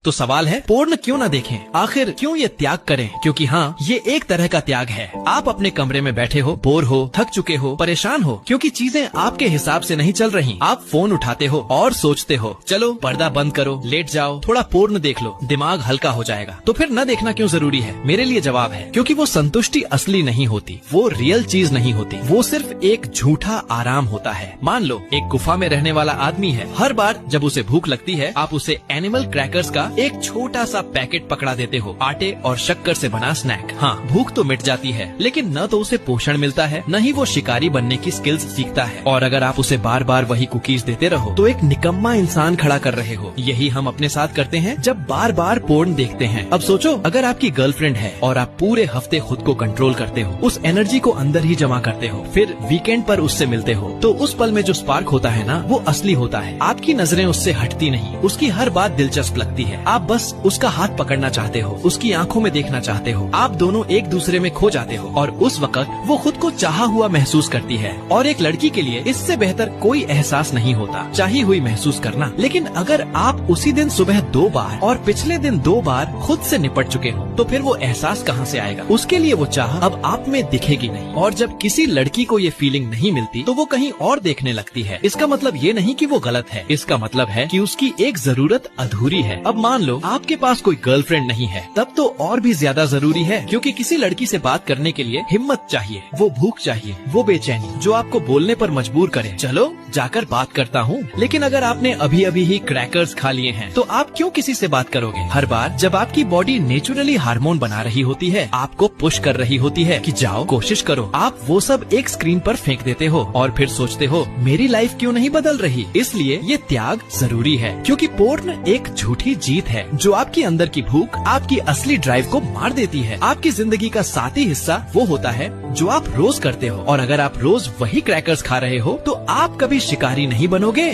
तो सवाल है, पोर्न क्यों ना देखें? आखिर क्यों ये त्याग करें? क्योंकि हाँ, ये एक तरह का त्याग है। आप अपने कमरे में बैठे हो, बोर हो, थक चुके हो, परेशान हो, क्योंकि चीजें आपके हिसाब से नहीं चल रही। आप फोन उठाते हो और सोचते हो, चलो पर्दा बंद करो, लेट जाओ, थोड़ा पोर्न देख लो, दिमाग हल्का हो जाएगा। तो फिर न देखना क्यों जरूरी है? मेरे लिए जवाब है, क्योंकि वो संतुष्टि असली नहीं होती, वो रियल चीज नहीं होती, वो सिर्फ एक झूठा आराम होता है। मान लो एक गुफा में रहने वाला आदमी है। हर बार जब उसे भूख लगती है, आप उसे एनिमल क्रैकर्स का एक छोटा सा पैकेट पकड़ा देते हो, आटे और शक्कर से बना स्नैक। हाँ, भूख तो मिट जाती है, लेकिन न तो उसे पोषण मिलता है, न ही वो शिकारी बनने की स्किल्स सीखता है। और अगर आप उसे बार बार वही कुकीज देते रहो, तो एक निकम्मा इंसान खड़ा कर रहे हो। यही हम अपने साथ करते हैं जब बार बार पोर्न देखते हैं। अब सोचो, अगर आपकी गर्लफ्रेंड है और आप पूरे हफ्ते खुद को कंट्रोल करते हो, उस एनर्जी को अंदर ही जमा करते हो, फिर वीकेंड पर उससे मिलते हो, तो उस पल में जो स्पार्क होता है ना, वो असली होता है। आपकी नजरें उससे हटती नहीं, उसकी हर बात दिलचस्प लगती है। आप बस उसका हाथ पकड़ना चाहते हो, उसकी आंखों में देखना चाहते हो। आप दोनों एक दूसरे में खो जाते हो और उस वक्त वो खुद को चाहा हुआ महसूस करती है। और एक लड़की के लिए इससे बेहतर कोई एहसास नहीं होता, चाही हुई महसूस करना। लेकिन अगर आप उसी दिन सुबह 2 बार और पिछले दिन 2 बार खुद से निपट चुके हो, तो फिर वो एहसास कहाँ से आएगा? उसके लिए वो चाह अब आप में दिखेगी नहीं। और जब किसी लड़की को ये फीलिंग नहीं मिलती, तो वो कहीं और देखने लगती है। इसका मतलब ये नहीं कि वो गलत है, इसका मतलब है कि उसकी एक जरूरत अधूरी है। अब मान लो आपके पास कोई गर्लफ्रेंड नहीं है, तब तो और भी ज्यादा जरूरी है, क्योंकि किसी लड़की से बात करने के लिए हिम्मत चाहिए, वो भूख चाहिए, वो बेचैनी जो आपको बोलने पर मजबूर करे, चलो जाकर बात करता हूँ। लेकिन अगर आपने अभी अभी ही क्रैकर्स खा लिए हैं, तो आप क्यों किसी से बात करोगे? हर बार जब आपकी बॉडी नेचुरली हार्मोन बना रही होती है, आपको पुश कर रही होती है कि जाओ कोशिश करो, आप वो सब एक स्क्रीन पर फेंक देते हो और फिर सोचते हो, मेरी लाइफ क्यों नहीं बदल रही? इसलिए ये त्याग जरूरी है, क्योंकि पोर्न एक झूठी जीत है जो आपकी अंदर की भूख, आपकी असली ड्राइव को मार देती है। आपकी जिंदगी का साथी हिस्सा वो होता है जो आप रोज करते हो, और अगर आप रोज वही क्रैकर्स खा रहे हो, तो आप कभी शिकारी नहीं बनोगे।